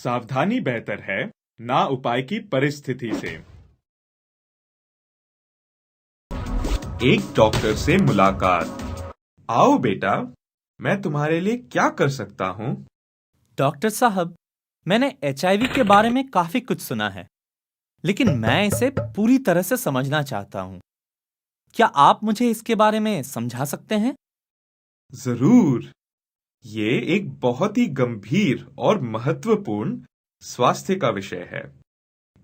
सावधानी बेहतर है ना उपाय की परिस्थिति से। एक डॉक्टर से मुलाकात। आओ बेटा, मैं तुम्हारे लिए क्या कर सकता हूँ? डॉक्टर साहब, मैंने HIV के बारे में काफी कुछ सुना है, लेकिन मैं इसे पूरी तरह से समझना चाहता हूँ। क्या आप मुझे इसके बारे में समझा सकते हैं? जरूर। ये एक बहुत ही गंभीर और महत्वपूर्ण स्वास्थ्य का विषय है।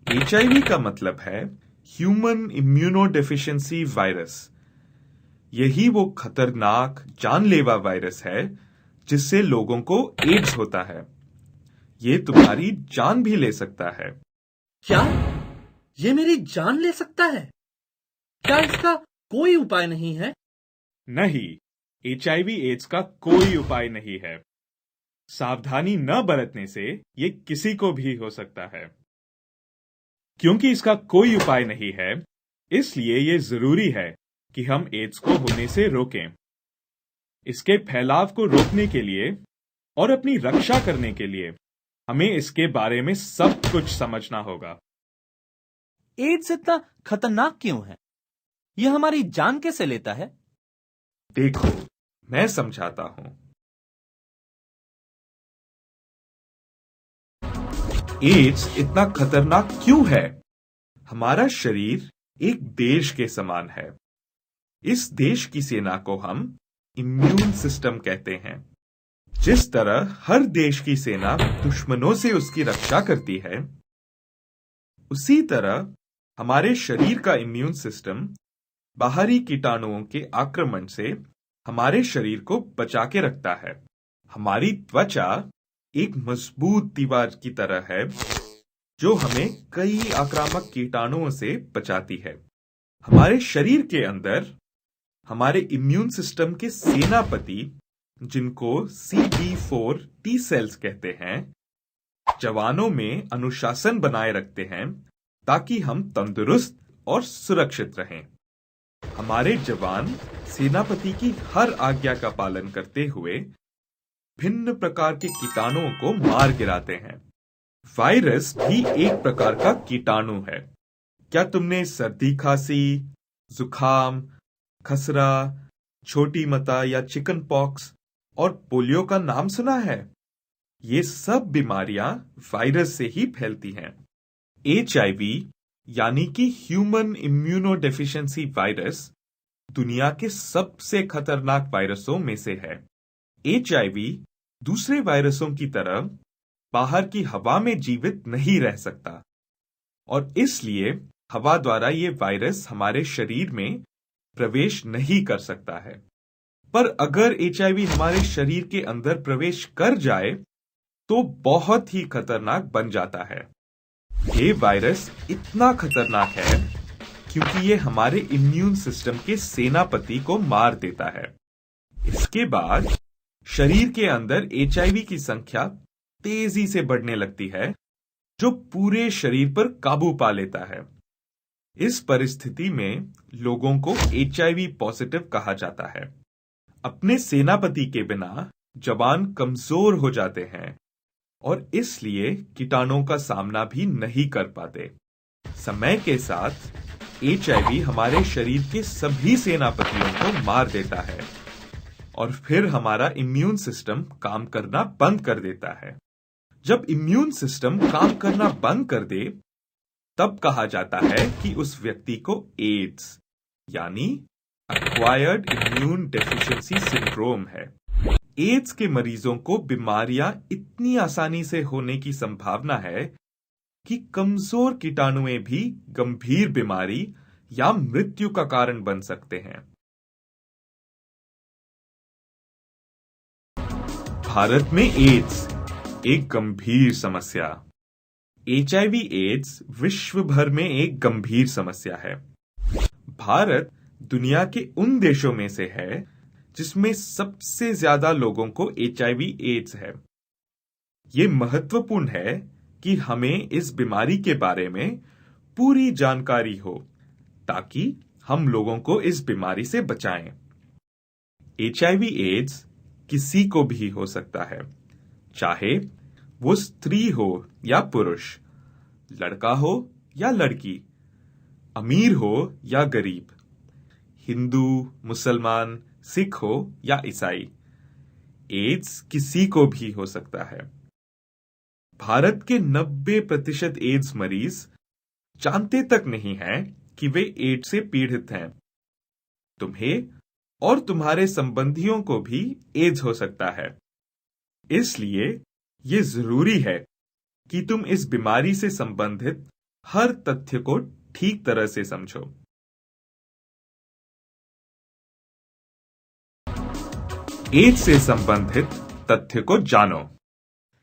HIV का मतलब है ह्यूमन इम्यूनोडेफिशिएंसी वायरस। यही वो खतरनाक जानलेवा वायरस है जिससे लोगों को एड्स होता है। ये तुम्हारी जान भी ले सकता है। क्या ये मेरी जान ले सकता है? क्या इसका कोई उपाय नहीं है? नहीं, HIV एड्स का कोई उपाय नहीं है। सावधानी न बरतने से ये किसी को भी हो सकता है। क्योंकि इसका कोई उपाय नहीं है, इसलिए ये जरूरी है कि हम एड्स को होने से रोकें। इसके फैलाव को रोकने के लिए और अपनी रक्षा करने के लिए हमें इसके बारे में सब कुछ समझना होगा। एड्स इतना खतरनाक क्यों है? यह हमारी जान कैसे लेता है? देखो, मैं समझाता हूं। एड्स इतना खतरनाक क्यों है? हमारा शरीर एक देश के समान है। इस देश की सेना को हम इम्यून सिस्टम कहते हैं। जिस तरह हर देश की सेना दुश्मनों से उसकी रक्षा करती है, उसी तरह हमारे शरीर का इम्यून सिस्टम बाहरी कीटाणुओं के आक्रमण से हमारे शरीर को बचा के रखता है। हमारी त्वचा एक मजबूत दीवार की तरह है जो हमें कई आक्रामक कीटाणुओं से बचाती है। हमारे शरीर के अंदर हमारे इम्यून सिस्टम के सेनापति, जिनको CD4 T सेल्स कहते हैं, जवानों में अनुशासन बनाए रखते हैं ताकि हम तंदुरुस्त और सुरक्षित रहें। हमारे जवान सेनापति की हर आज्ञा का पालन करते हुए भिन्न प्रकार के कीटाणुओं को मार गिराते हैं। वायरस भी एक प्रकार का कीटाणु है। क्या तुमने सर्दी खांसी, जुकाम, खसरा, छोटी मता या चिकन पॉक्स और पोलियो का नाम सुना है? ये सब बीमारियां वायरस से ही फैलती हैं। HIV यानी कि ह्यूमन इम्यूनोडेफिशिएंसी वायरस दुनिया के सबसे खतरनाक वायरसों में से है। HIV दूसरे वायरसों की तरह बाहर की हवा में जीवित नहीं रह सकता और इसलिए हवा द्वारा ये वायरस हमारे शरीर में प्रवेश नहीं कर सकता है। पर अगर HIV हमारे शरीर के अंदर प्रवेश कर जाए तो बहुत ही खतरनाक बन जाता है। ये वायरस इतना खतरनाक है क्योंकि ये हमारे इम्यून सिस्टम के सेनापति को मार देता है। इसके बाद शरीर के अंदर HIV की संख्या तेजी से बढ़ने लगती है, जो पूरे शरीर पर काबू पा लेता है। इस परिस्थिति में लोगों को HIV पॉजिटिव कहा जाता है। अपने सेनापति के बिना जवान कमजोर हो जाते हैं और इसलिए कीटाणुओं का सामना भी नहीं कर पाते। समय के साथ HIV हमारे शरीर के सभी सेनापतियों को मार देता है और फिर हमारा इम्यून सिस्टम काम करना बंद कर देता है। जब इम्यून सिस्टम काम करना बंद कर दे, तब कहा जाता है कि उस व्यक्ति को एड्स यानी एक्वायर्ड इम्यून डेफिशिएंसी सिंड्रोम है। एड्स के मरीजों को बीमारियां इतनी आसानी से होने की संभावना है कि कमजोर कीटाणुएं भी गंभीर बीमारी या मृत्यु का कारण बन सकते हैं। भारत में एड्स एक गंभीर समस्या। HIV एड्स विश्व भर में एक गंभीर समस्या है। भारत दुनिया के उन देशों में से है जिसमें सबसे ज्यादा लोगों को HIV एड्स है। ये महत्वपूर्ण है कि हमें इस बीमारी के बारे में पूरी जानकारी हो ताकि हम लोगों को इस बीमारी से बचाएं। HIV एड्स किसी को भी हो सकता है, चाहे वो स्त्री हो या पुरुष, लड़का हो या लड़की, अमीर हो या गरीब, हिंदू, मुसलमान, सिख हो या ईसाई, एड्स किसी को भी हो सकता है। भारत के 90% एड्स मरीज जानते तक नहीं हैं कि वे एड्स से पीड़ित हैं। तुम्हें और तुम्हारे संबंधियों को भी एड्स हो सकता है। इसलिए ये जरूरी है कि तुम इस बीमारी से संबंधित हर तथ्य को ठीक तरह से समझो। एड्स से संबंधित तथ्य को जानो।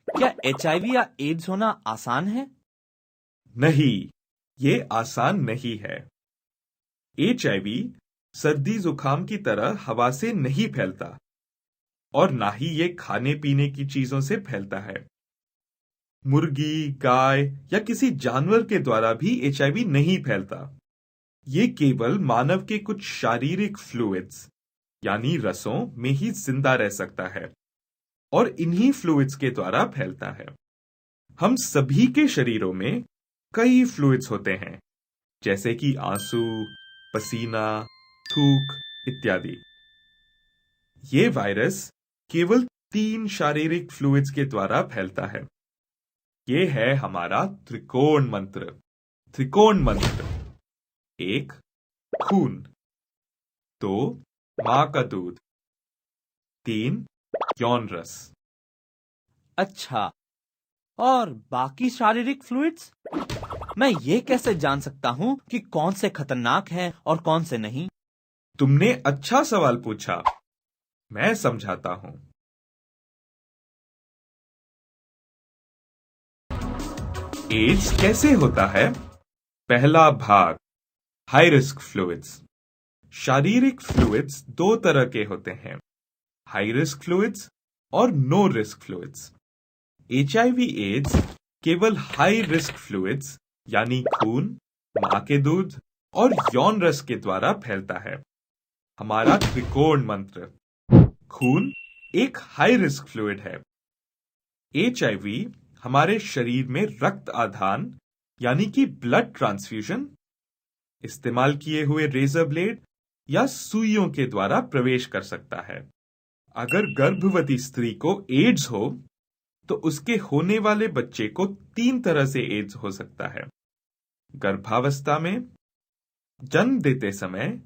क्या एचआईवी या एड्स होना आसान है? नहीं, ये आसान नहीं है। एचआईवी सर्दी जुकाम की तरह हवा से नहीं फैलता और ना ही ये खाने पीने की चीजों से फैलता है। मुर्गी, गाय या किसी जानवर के द्वारा भी एचआईवी नहीं फैलता। ये केवल मानव के कुछ शारीरिक फ्लूइड्स यानी रसों में ही जिंदा रह सकता है और इन्हीं फ्लूइड्स के द्वारा फैलता है। हम सभी के शरीरों में कई फ्लूइड्स होते हैं, जैसे कि आंसू, पसीना, थूक इत्यादि। ये वायरस केवल 3 शारीरिक फ्लूइड्स के द्वारा फैलता है। ये है हमारा त्रिकोण मंत्र। त्रिकोण मंत्र: 1 खून, 2 मां का दूध, 3 यौन रस। अच्छा, और बाकी शारीरिक फ्लूइड्स? मैं ये कैसे जान सकता हूं कि कौन से खतरनाक हैं और कौन से नहीं? तुमने अच्छा सवाल पूछा, मैं समझाता हूं। एड्स कैसे होता है? पहला भाग, हाई रिस्क फ्लूइड्स। शारीरिक फ्लूइड्स 2 तरह के होते हैं, हाई रिस्क फ्लूइड्स और no risk fluids. HIV AIDS केवल हाई रिस्क फ्लूइड्स यानी खून, मां के दूध और यौन रस के द्वारा फैलता है। हमारा त्रिकोण मंत्र: खून एक हाई रिस्क फ्लूइड है। एचआईवी हमारे शरीर में रक्त आदान यानी कि ब्लड ट्रांसफ्यूजन, इस्तेमाल किए हुए रेजर ब्लेड या सुइयों के द्वारा प्रवेश कर सकता है। अगर गर्भवती स्त्री को एड्स हो तो उसके होने वाले बच्चे को 3 तरह से एड्स हो सकता है: गर्भावस्था में, जन्म देते समय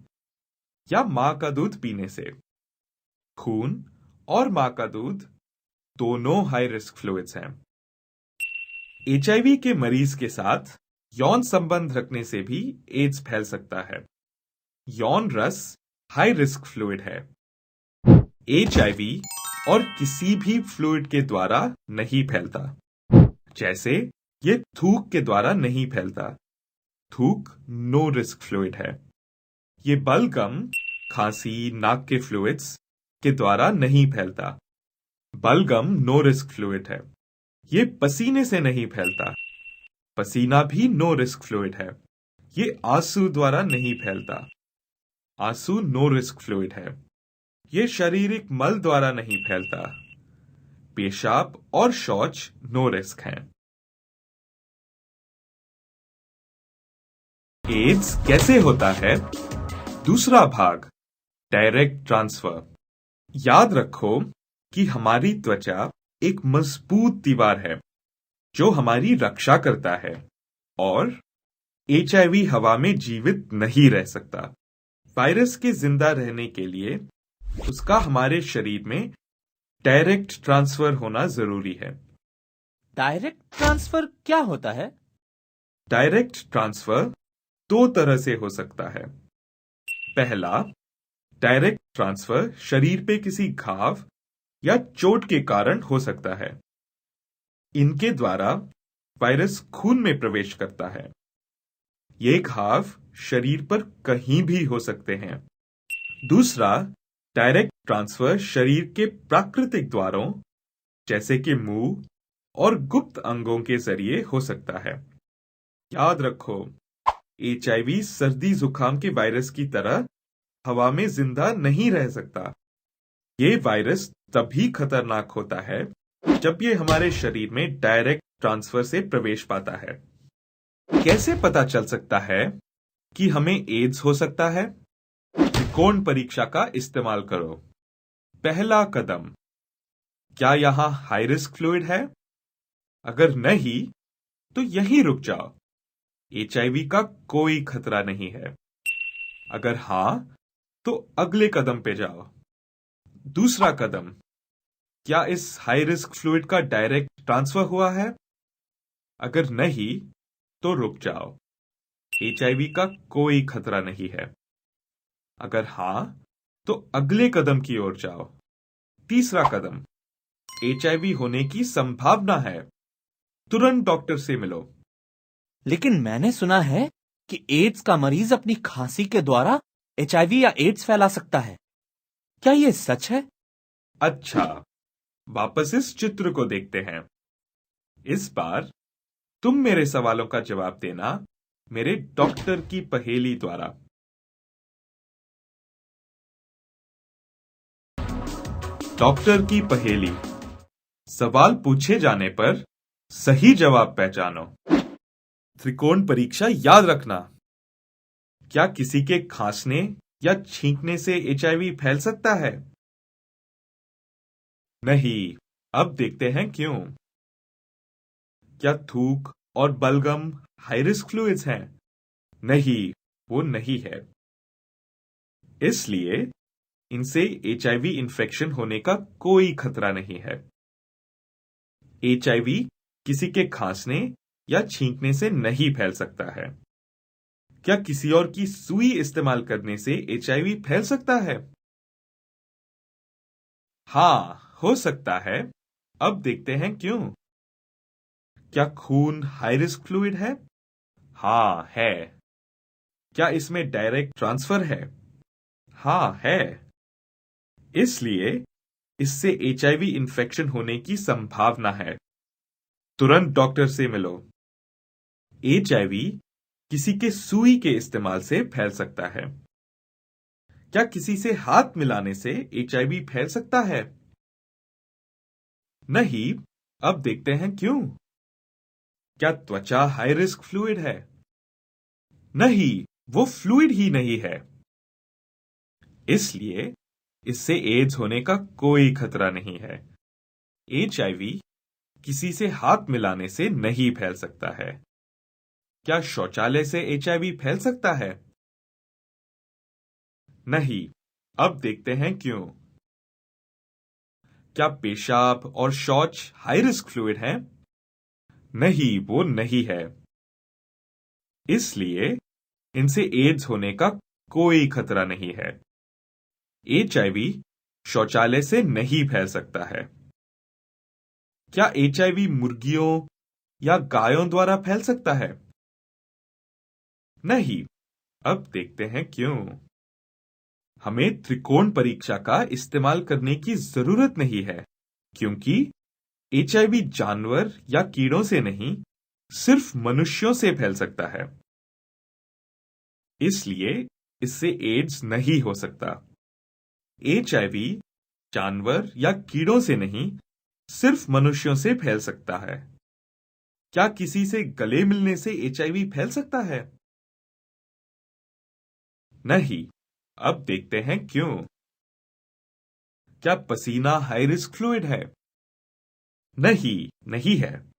या मां का दूध पीने से। खून और मां का दूध दोनों हाई रिस्क फ्लूइड्स हैं। एचआईवी के मरीज के साथ यौन संबंध रखने से भी एड्स फैल सकता है। यौन रस हाई रिस्क फ्लूइड है। एचआईवी और किसी भी फ्लूइड के द्वारा नहीं फैलता, जैसे ये थूक के द्वारा नहीं फैलता। थूक नो रिस्क फ्लूइड है। ये बलगम, खांसी, नाक के फ्लूइड्स के द्वारा नहीं फैलता। बलगम नो रिस्क फ्लूइड है। ये पसीने से नहीं फैलता। पसीना भी नो रिस्क फ्लूइड है। ये आंसू द्वारा नहीं फैलता। आंसू नो रिस्क फ्लूइड है। ये शारीरिक मल द्वारा नहीं फैलता। पेशाब और शौच नो रिस्क हैं। एड्स कैसे होता है? दूसरा भाग, डायरेक्ट ट्रांसफर। याद रखो कि हमारी त्वचा एक मजबूत दीवार है जो हमारी रक्षा करता है और एचआईवी हवा में जीवित नहीं रह सकता। वायरस के जिंदा रहने के लिए उसका हमारे शरीर में डायरेक्ट ट्रांसफर होना जरूरी है। डायरेक्ट ट्रांसफर क्या होता है? डायरेक्ट ट्रांसफर 2 तरह से हो सकता है। पहला, डायरेक्ट ट्रांसफर शरीर पे किसी घाव या चोट के कारण हो सकता है। इनके द्वारा वायरस खून में प्रवेश करता है। ये घाव शरीर पर कहीं भी हो सकते हैं। दूसरा, डायरेक्ट ट्रांसफर शरीर के प्राकृतिक द्वारों जैसे कि मुंह और गुप्त अंगों के जरिए हो सकता है। याद रखो, एचआईवी सर्दी जुकाम के वायरस की तरह हवा में जिंदा नहीं रह सकता। ये वायरस तभी खतरनाक होता है जब ये हमारे शरीर में डायरेक्ट ट्रांसफर से प्रवेश पाता है। कैसे पता चल सकता है कि हमें एड्स हो सकता है? त्रिकोण परीक्षा का इस्तेमाल करो। पहला कदम, क्या यहां हाई रिस्क फ्लूइड है? अगर नहीं, तो यहीं रुक जाओ। एचआईवी का कोई खतरा नहीं है। अगर हां, तो अगले कदम पे जाओ। दूसरा कदम, क्या इस हाई रिस्क फ्लूइड का डायरेक्ट ट्रांसफर हुआ है? अगर नहीं, तो रुक जाओ। एचआईवी का कोई खतरा नहीं है। अगर हां, तो अगले कदम की ओर जाओ। तीसरा कदम, एचआईवी होने की संभावना है। तुरंत डॉक्टर से मिलो। लेकिन मैंने सुना है कि एड्स का मरीज अपनी खांसी के द्वारा एचआईवी या एड्स फैला सकता है। क्या यह सच है? अच्छा, वापस इस चित्र को देखते हैं। इस बार तुम मेरे सवालों का जवाब देना मेरे डॉक्टर की पहेली द्वारा। डॉक्टर की पहेली। सवाल पूछे जाने पर सही जवाब पहचानो। त्रिकोण परीक्षा याद रखना। क्या किसी के खांसने या छींकने से एचआईवी फैल सकता है? नहीं। अब देखते हैं क्यों। क्या थूक और बलगम हाई रिस्क फ्लूइड्स हैं? नहीं, वो नहीं है। इसलिए इनसे एचआईवी इन्फेक्शन होने का कोई खतरा नहीं है। एचआईवी किसी के खांसने या छींकने से नहीं फैल सकता है। क्या किसी और की सुई इस्तेमाल करने से एचआईवी फैल सकता है? हाँ, हो सकता है। अब देखते हैं क्यों। क्या खून हाई रिस्क फ्लूइड है? हाँ, है। क्या इसमें डायरेक्ट ट्रांसफर है? हाँ, है। इसलिए इससे एचआईवी इन्फेक्शन होने की संभावना है। तुरंत डॉक्टर से मिलो। एचआईवी किसी के सुई के इस्तेमाल से फैल सकता है। क्या किसी से हाथ मिलाने से एचआईवी फैल सकता है? नहीं। अब देखते हैं क्यों। क्या त्वचा हाई रिस्क फ्लूइड है? नहीं, वो फ्लूइड ही नहीं है। इसलिए इससे एड्स होने का कोई खतरा नहीं है। एचआईवी किसी से हाथ मिलाने से नहीं फैल सकता है। क्या शौचालय से एचआईवी फैल सकता है? नहीं। अब देखते हैं क्यों। क्या पेशाब और शौच हाई रिस्क फ्लूइड है? नहीं, वो नहीं है। इसलिए इनसे एड्स होने का कोई खतरा नहीं है। एचआईवी शौचालय से नहीं फैल सकता है। क्या एचआईवी मुर्गियों या गायों द्वारा फैल सकता है? नहीं। अब देखते हैं क्यों। हमें त्रिकोण परीक्षा का इस्तेमाल करने की जरूरत नहीं है, क्योंकि एचआईवी जानवर या कीड़ों से नहीं, सिर्फ मनुष्यों से फैल सकता है। इसलिए इससे एड्स नहीं हो सकता। एचआईवी जानवर या कीड़ों से नहीं, सिर्फ मनुष्यों से फैल सकता है। क्या किसी से गले मिलने से एचआईवी फैल सकता है? नहीं। अब देखते हैं क्यों। क्या पसीना हाई रिस्क फ्लूइड है? नहीं, नहीं है।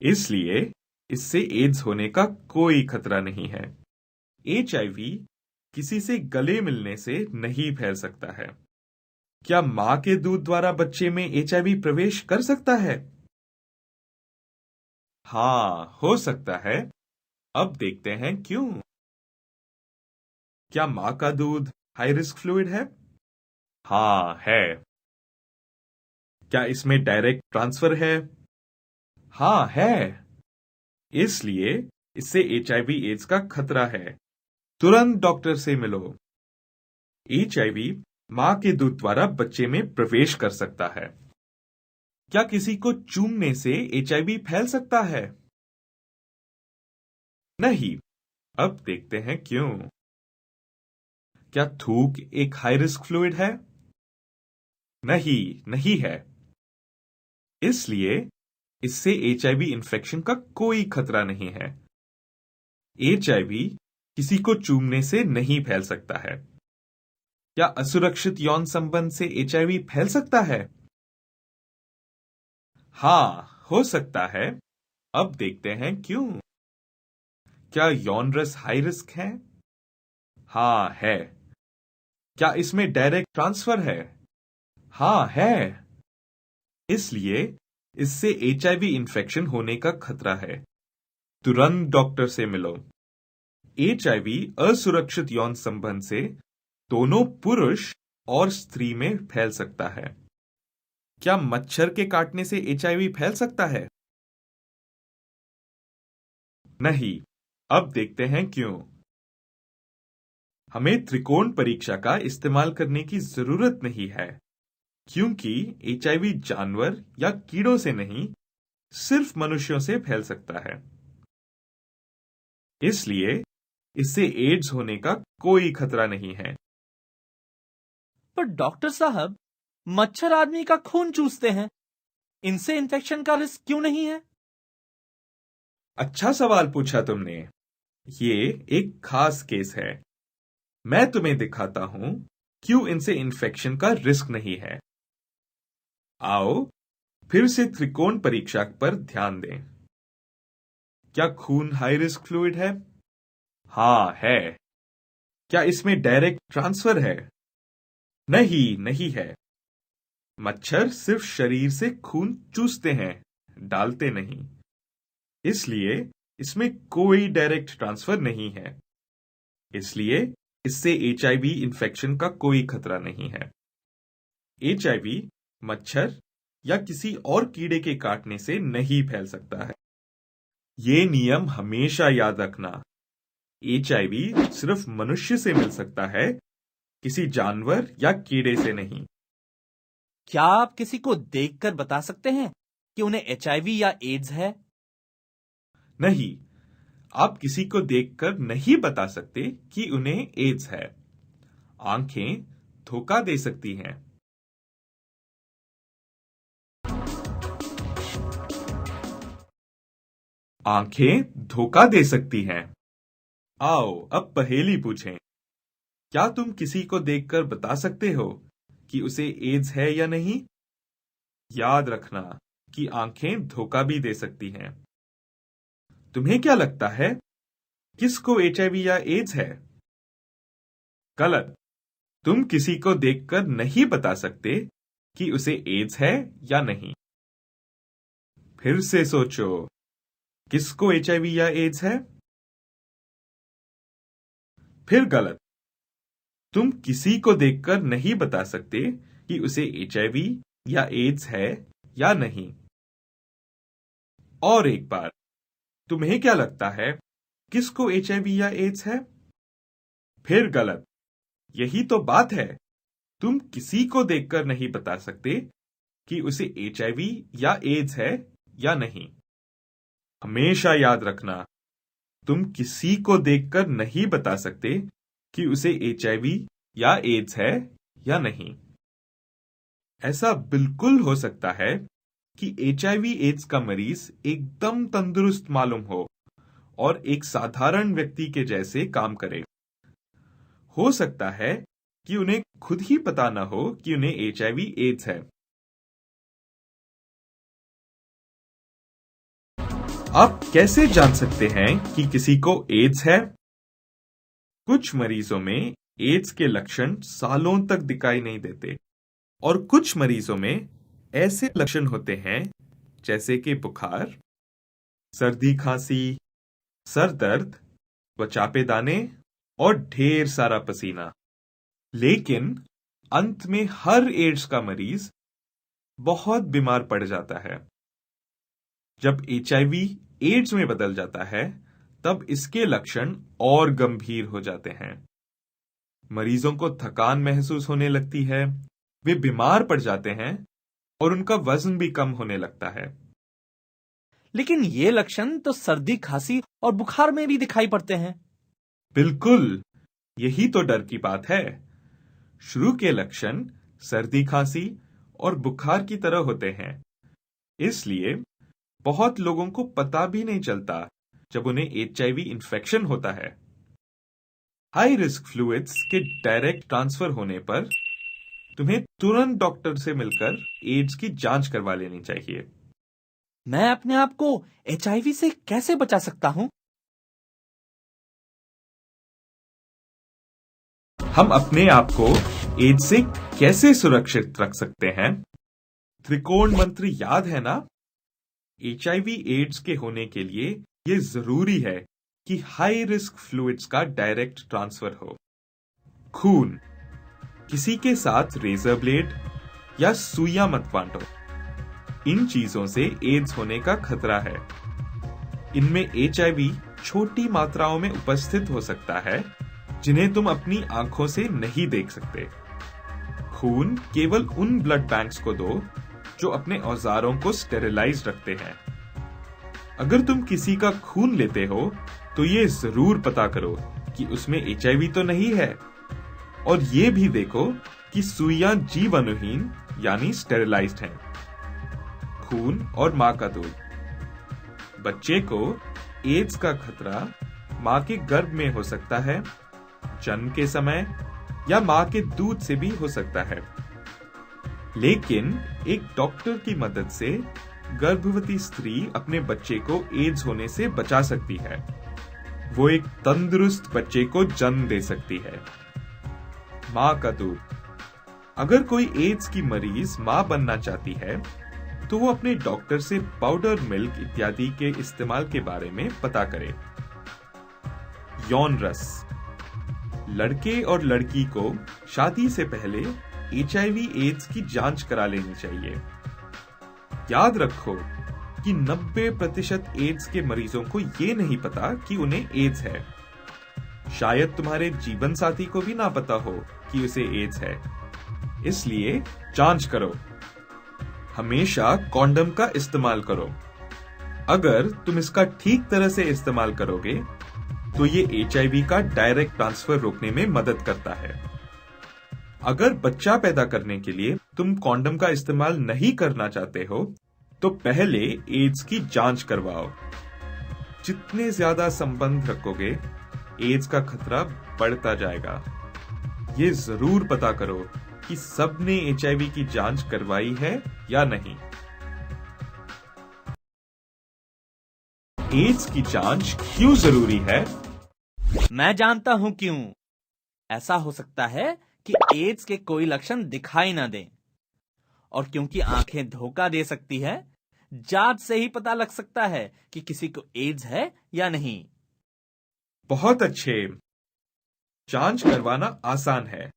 इसलिए इससे एड्स होने का कोई खतरा नहीं है। एचआईवी किसी से गले मिलने से नहीं फैल सकता है। क्या मां के दूध द्वारा बच्चे में एचआईवी प्रवेश कर सकता है? हाँ, हो सकता है। अब देखते हैं क्यों। क्या मां का दूध हाई रिस्क फ्लूइड है? हाँ, है। क्या इसमें डायरेक्ट ट्रांसफर है? हाँ, है। इसलिए इससे एचआईवी एड्स का खतरा है। तुरंत डॉक्टर से मिलो। एचआईवी मां के दूध द्वारा बच्चे में प्रवेश कर सकता है। क्या किसी को चूमने से एचआईवी फैल सकता है? नहीं। अब देखते हैं क्यों। क्या थूक एक हाई रिस्क फ्लूइड है? नहीं, नहीं है। इसलिए इससे एचआईवी इन्फेक्शन का कोई खतरा नहीं है। एचआईवी किसी को चूमने से नहीं फैल सकता है। क्या असुरक्षित यौन संबंध से एचआईवी फैल सकता है? हाँ, हो सकता है। अब देखते हैं क्यों। क्या यौन रस हाई रिस्क है? हाँ, है। क्या इसमें डायरेक्ट ट्रांसफर है? हाँ, है। इसलिए इससे एचआईवी इन्फेक्शन होने का खतरा है। तुरंत डॉक्टर से मिलो। एचआईवी असुरक्षित यौन संबंध से दोनों पुरुष और स्त्री में फैल सकता है। क्या मच्छर के काटने से एचआईवी फैल सकता है? नहीं। अब देखते हैं क्यों। हमें त्रिकोण परीक्षा का इस्तेमाल करने की जरूरत नहीं है, क्योंकि एचआईवी जानवर या कीड़ों से नहीं, सिर्फ मनुष्यों से फैल सकता है। इसलिए इससे एड्स होने का कोई खतरा नहीं है। पर डॉक्टर साहब, मच्छर आदमी का खून चूसते हैं, इनसे इन्फेक्शन का रिस्क क्यों नहीं है? अच्छा सवाल पूछा तुमने। ये एक खास केस है। मैं तुम्हें दिखाता हूं क्यों इनसे इन्फेक्शन का रिस्क नहीं है। आओ फिर से त्रिकोण परीक्षा पर ध्यान दें। क्या खून हाई रिस्क फ्लूइड है? हाँ, है। क्या इसमें डायरेक्ट ट्रांसफर है? नहीं, नहीं है। मच्छर सिर्फ शरीर से खून चूसते हैं, डालते नहीं। इसलिए इसमें कोई डायरेक्ट ट्रांसफर नहीं है। इसलिए इससे एचआईवी इन्फेक्शन का कोई खतरा नहीं है। एचआईवी मच्छर या किसी और कीड़े के काटने से नहीं फैल सकता है। ये नियम हमेशा याद रखना। एचआईवी सिर्फ मनुष्य से मिल सकता है, किसी जानवर या कीड़े से नहीं। क्या आप किसी को देखकर बता सकते हैं कि उन्हें एचआईवी या एड्स है? नहीं, आप किसी को देखकर नहीं बता सकते कि उन्हें एड्स है। आंखें धोखा दे सकती हैं। आंखें धोखा दे सकती हैं। आओ अब पहेली पूछें। क्या तुम किसी को देखकर बता सकते हो कि उसे एड्स है या नहीं? याद रखना कि आंखें धोखा भी दे सकती हैं। तुम्हें क्या लगता है, किसको एचआईवी या एड्स है? गलत। तुम किसी को देखकर नहीं बता सकते कि उसे एड्स है या नहीं। फिर से सोचो, किसको एचआईवी या एड्स है? फिर गलत। तुम किसी को देखकर नहीं बता सकते कि उसे एचआईवी या एड्स है या नहीं। और एक बार, तुम्हें क्या लगता है, किसको एचआईवी या एड्स है? फिर गलत। यही तो बात है। तुम किसी को देखकर नहीं बता सकते कि उसे एचआईवी या एड्स है या नहीं। हमेशा याद रखना, तुम किसी को देखकर नहीं बता सकते कि उसे एचआईवी या एड्स है या नहीं। ऐसा बिल्कुल हो सकता है कि एचआईवी एड्स का मरीज एकदम तंदुरुस्त मालूम हो और एक साधारण व्यक्ति के जैसे काम करे। हो सकता है कि उन्हें खुद ही पता न हो कि उन्हें एचआईवी एड्स है। आप कैसे जान सकते हैं कि किसी को एड्स है? कुछ मरीजों में एड्स के लक्षण सालों तक दिखाई नहीं देते और कुछ मरीजों में ऐसे लक्षण होते हैं जैसे कि बुखार, सर्दी खांसी, सर दर्द, त्वचा दाने और ढेर सारा पसीना। लेकिन अंत में हर एड्स का मरीज बहुत बीमार पड़ जाता है। जब एचआईवी एड्स में बदल जाता है, तब इसके लक्षण और गंभीर हो जाते हैं। मरीजों को थकान महसूस होने लगती है, वे बीमार पड़ जाते हैं और उनका वजन भी कम होने लगता है। लेकिन ये लक्षण तो सर्दी, खांसी और बुखार में भी दिखाई पड़ते हैं। बिल्कुल, यही तो डर की बात है। शुरू के लक्षण सर्दी, खांसी और बुखार की तरह होते हैं। इसलिए बहुत लोगों को पता भी नहीं चलता जब उन्हें एचआईवी इन्फेक्शन होता है। हाई रिस्क फ्लूइड्स के डायरेक्ट ट्रांसफर होने पर तुम्हें तुरंत डॉक्टर से मिलकर एड्स की जांच करवा लेनी चाहिए। मैं अपने आप को एचआईवी से कैसे बचा सकता हूं? हम अपने आप को एड्स से कैसे सुरक्षित रख सकते हैं? त्रिकोण मंत्र याद है ना? एचआईवी एड्स के होने के लिए यह जरूरी है कि हाई रिस्क फ्लूइड्स का डायरेक्ट ट्रांसफर हो। खून, किसी के साथ रेजर ब्लेड या सुइयां मत बांटो। इन चीजों से एड्स होने का खतरा है। इनमें एचआईवी छोटी मात्राओं में उपस्थित हो सकता है जिन्हें तुम अपनी आंखों से नहीं देख सकते। खून केवल उन ब्लड बैंक्स को दो जो अपने औजारों को स्टेरिलाइज रखते हैं। अगर तुम किसी का खून लेते हो तो ये जरूर पता करो कि उसमें एचआईवी तो नहीं है, और ये भी देखो कि सुइयां जीवाणुहीन यानी स्टेरिलाइज्ड हैं। खून और मां का दूध, बच्चे को एड्स का खतरा मां के गर्भ में हो सकता है, जन्म के समय या मां के दूध से भी हो सकता है। लेकिन एक डॉक्टर की मदद से गर्भवती स्त्री अपने बच्चे को एड्स होने से बचा सकती है। वो एक तंदुरुस्त बच्चे को जन्म दे सकती है। मां का दूध, अगर कोई एड्स की मरीज मां बनना चाहती है तो वो अपने डॉक्टर से पाउडर मिल्क इत्यादि के इस्तेमाल के बारे में पता करे। यौन रस, लड़के और लड़की को शादी से पहले एचआईवी एड्स की जांच करा लेनी चाहिए। याद रखो कि 90% एड्स के मरीजों को ये नहीं पता कि उन्हें एड्स है। शायद तुम्हारे जीवन साथी को भी ना पता हो कि उसे एड्स है, इसलिए जांच करो। हमेशा कॉन्डम का इस्तेमाल करो। अगर तुम इसका ठीक तरह से इस्तेमाल करोगे तो ये एचआईवी का डायरेक्ट ट्रांसफर रोकने में मदद करता है। अगर बच्चा पैदा करने के लिए तुम कॉन्डम का इस्तेमाल नहीं करना चाहते हो तो पहले एड्स की जांच करवाओ। जितने ज्यादा संबंध रखोगे एड्स का खतरा बढ़ता जाएगा। ये जरूर पता करो कि सबने एचआईवी की जांच करवाई है या नहीं। एड्स की जांच क्यों जरूरी है? मैं जानता हूं क्यों। ऐसा हो सकता है कि एड्स के कोई लक्षण दिखाई ना दें, और क्योंकि आंखें धोखा दे सकती है, जांच से ही पता लग सकता है कि किसी को एड्स है या नहीं। बहुत अच्छे। जांच करवाना आसान है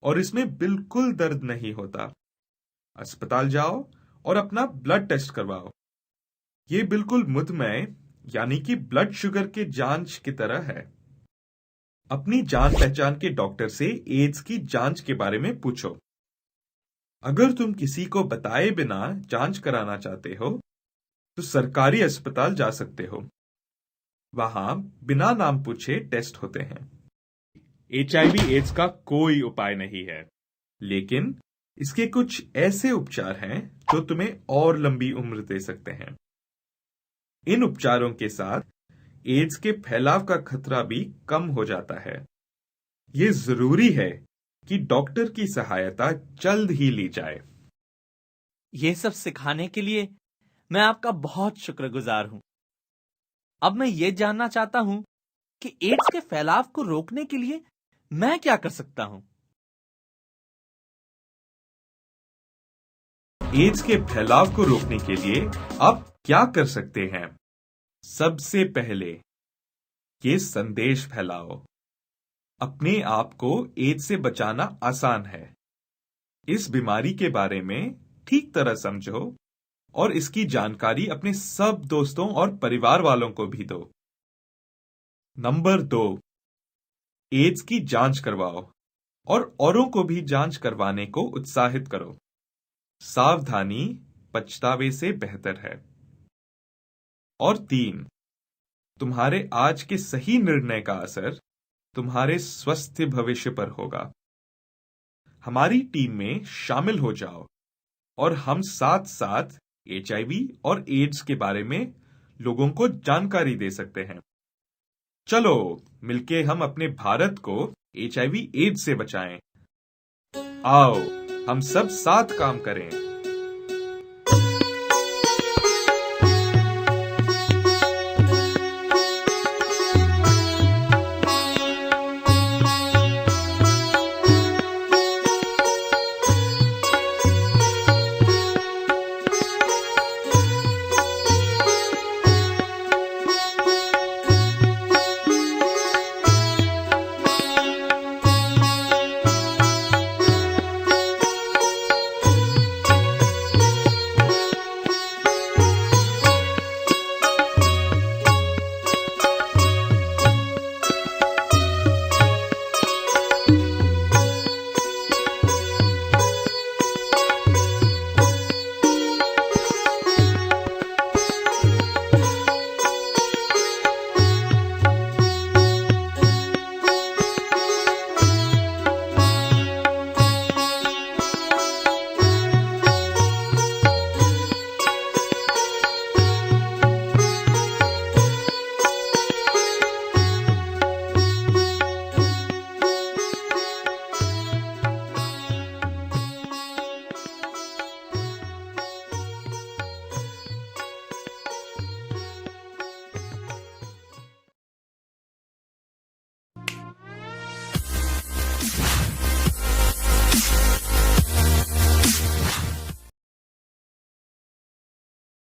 और इसमें बिल्कुल दर्द नहीं होता। अस्पताल जाओ और अपना ब्लड टेस्ट करवाओ। ये बिल्कुल मधुमेह यानी कि ब्लड शुगर के जांच की तरह है। अपनी जान पहचान के डॉक्टर से एड्स की जांच के बारे में पूछो। अगर तुम किसी को बताए बिना जांच कराना चाहते हो तो सरकारी अस्पताल जा सकते हो। वहां बिना नाम पूछे टेस्ट होते हैं। एचआईवी एड्स का कोई उपाय नहीं है, लेकिन इसके कुछ ऐसे उपचार हैं जो तुम्हें और लंबी उम्र दे सकते हैं। इन उपचारों के साथ एड्स के फैलाव का खतरा भी कम हो जाता है। ये जरूरी है कि डॉक्टर की सहायता जल्द ही ली जाए। ये सब सिखाने के लिए मैं आपका बहुत शुक्रगुजार हूं। अब मैं ये जानना चाहता हूं कि एड्स के फैलाव को रोकने के लिए मैं क्या कर सकता हूं। एड्स के फैलाव को रोकने के लिए आप क्या कर सकते हैं? सबसे पहले ये संदेश फैलाओ। अपने आप को एड्स से बचाना आसान है। इस बीमारी के बारे में ठीक तरह समझो और इसकी जानकारी अपने सब दोस्तों और परिवार वालों को भी दो। नंबर 2, एड्स की जांच करवाओ और औरों को भी जांच करवाने को उत्साहित करो। सावधानी पछतावे से बेहतर है। और 3, तुम्हारे आज के सही निर्णय का असर तुम्हारे स्वस्थ भविष्य पर होगा। हमारी टीम में शामिल हो जाओ और हम साथ साथ HIV और एड्स के बारे में लोगों को जानकारी दे सकते हैं। चलो मिलके हम अपने भारत को HIV एड्स से बचाएं। आओ हम सब साथ काम करें।